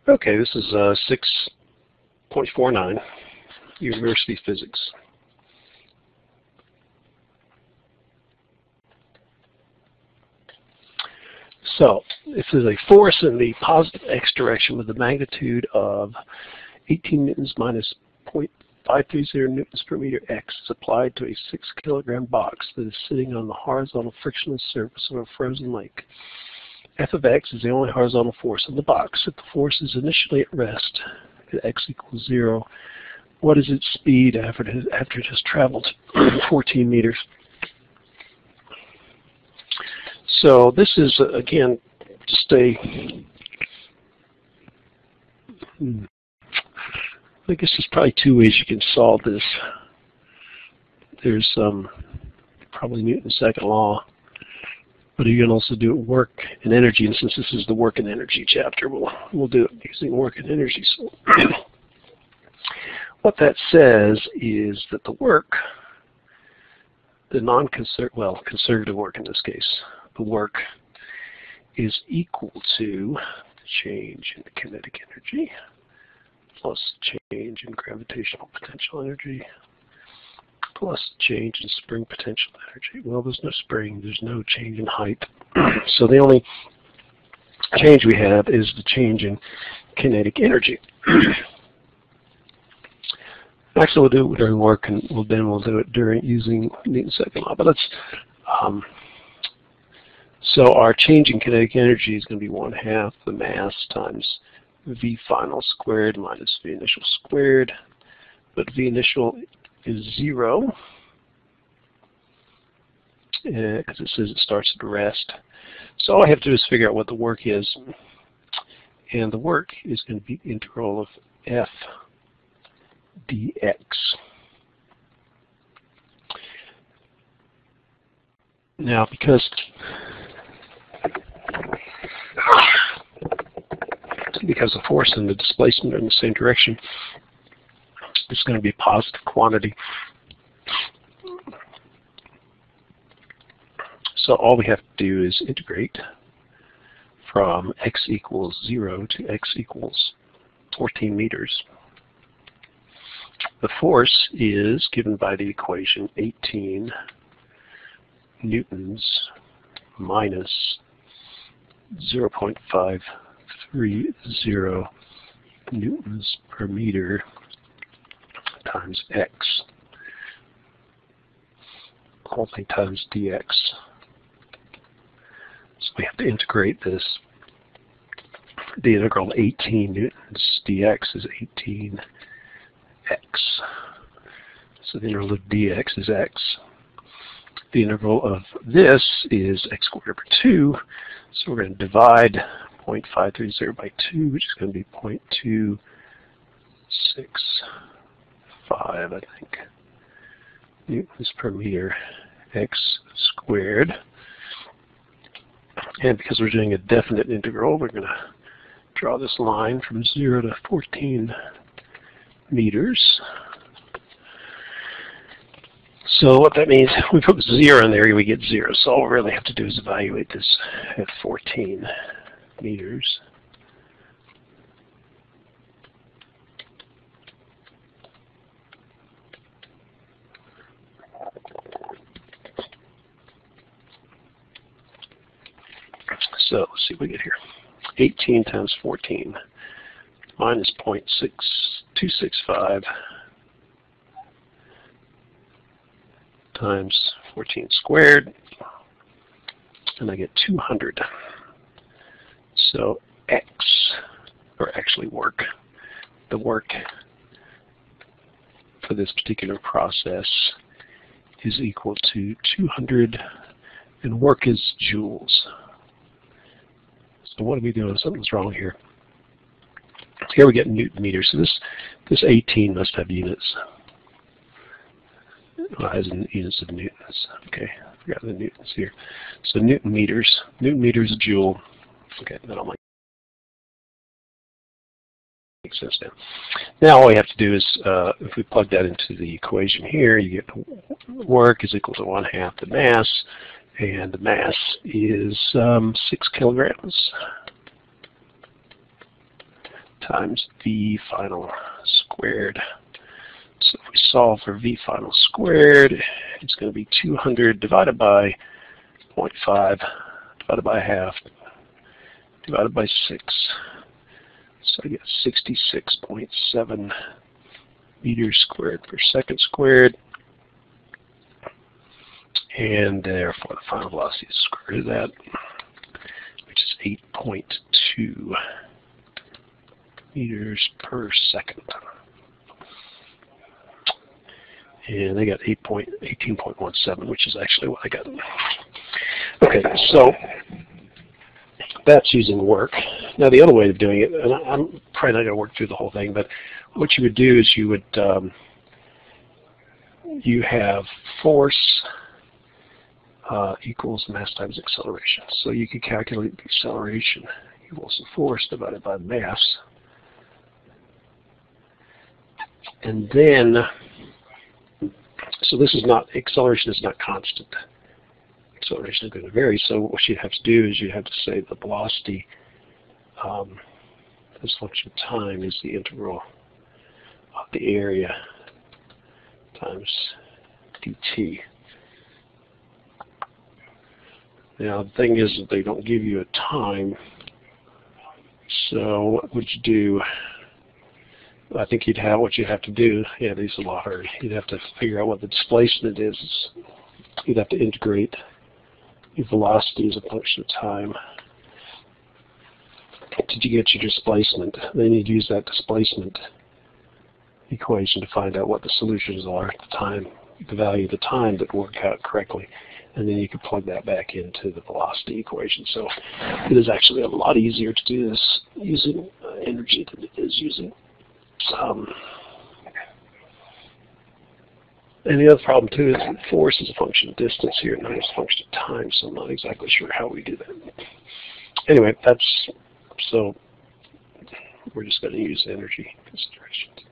Okay, this is 6.49, University Physics. So, if there's a force in the positive x direction with a magnitude of 18 newtons minus 0.530 newtons per meter x is applied to a 6 kilogram box that is sitting on the horizontal frictionless surface of a frozen lake. F of x is the only horizontal force in the box. If the force is initially at rest at x equals 0, what is its speed after it has traveled 14 meters? So this is, again, just I guess there's probably two ways you can solve this. There's probably Newton's second law, but you can also do it work and energy, and since this is the work and energy chapter, we'll do it using work and energy. So what that says is that the work, the conservative work in this case, the work is equal to the change in kinetic energy plus change in gravitational potential energy plus change in spring potential energy. Well, there's no spring, there's no change in height. So the only change we have is the change in kinetic energy. Actually, we'll do it during work, and then we'll do it using Newton's second law. But let's. So our change in kinetic energy is going to be 1/2 the mass times V final squared minus V initial squared. But V initial is 0 because it says it starts at rest. So all I have to do is figure out what the work is, and the work is going to be integral of F dx. Now, because the force and the displacement are in the same direction, it's going to be a positive quantity. So all we have to do is integrate from x equals 0 to x equals 14 meters. The force is given by the equation 18 newtons minus 0.530 newtons per meter times x, whole thing times dx. So we have to integrate this. The integral of 18 newtons dx is 18x. So the integral of dx is x. The integral of this is x squared over 2. So we're going to divide 0.530 by 2, which is going to be 0.265, I think, newtons per meter x squared. And because we're doing a definite integral, we're going to draw this line from 0 to 14 meters. So what that means, we put 0 in there, we get 0. So all we really have to do is evaluate this at 14 meters. So let's see what we get here. 18 times 14 minus 0.6265 times 14 squared, and I get 200. So x, or actually work, the work for this particular process is equal to 200, and work is joules. So what are we doing? Something's wrong here. Here we get Newton meters. So this 18 must have units. Well, it has units of newtons. Okay, I forgot the newtons here. So Newton meters a joule. Okay, that all makes sense now. Now all we have to do is, if we plug that into the equation here, you get work is equal to 1/2 the mass, and the mass is 6 kilograms times V final squared. So if we solve for V final squared, it's going to be 200 divided by 0.5 divided by half divided by 6. So I get 66.7 meters squared per second squared. And therefore the final velocity is square root of that, which is 8.2 meters per second. And they got 18.17, which is actually what I got. Okay, so that's using work. Now the other way of doing it, and I'm probably not going to work through the whole thing, but what you would do is you would you have force equals mass times acceleration. So you could calculate the acceleration equals the force divided by the mass. And then, so this is not, acceleration is not constant. Acceleration is going to vary. So what you have to do is you have to say the velocity as function of time is the integral of the area times dt. Now the thing is that they don't give you a time, so what would you do? I think what you'd have to do, yeah, these are a lot harder. You'd have to figure out what the displacement is. You'd have to integrate your velocity as a function of time. Did you get your displacement? Then you'd use that displacement equation to find out what the solutions are at the time, the value of the time that work out correctly. And then you can plug that back into the velocity equation. So it is actually a lot easier to do this using energy than it is using and the other problem too is that force is a function of distance here, not as a function of time, so I'm not exactly sure how we do that. Anyway, so we're just going to use energy considerations.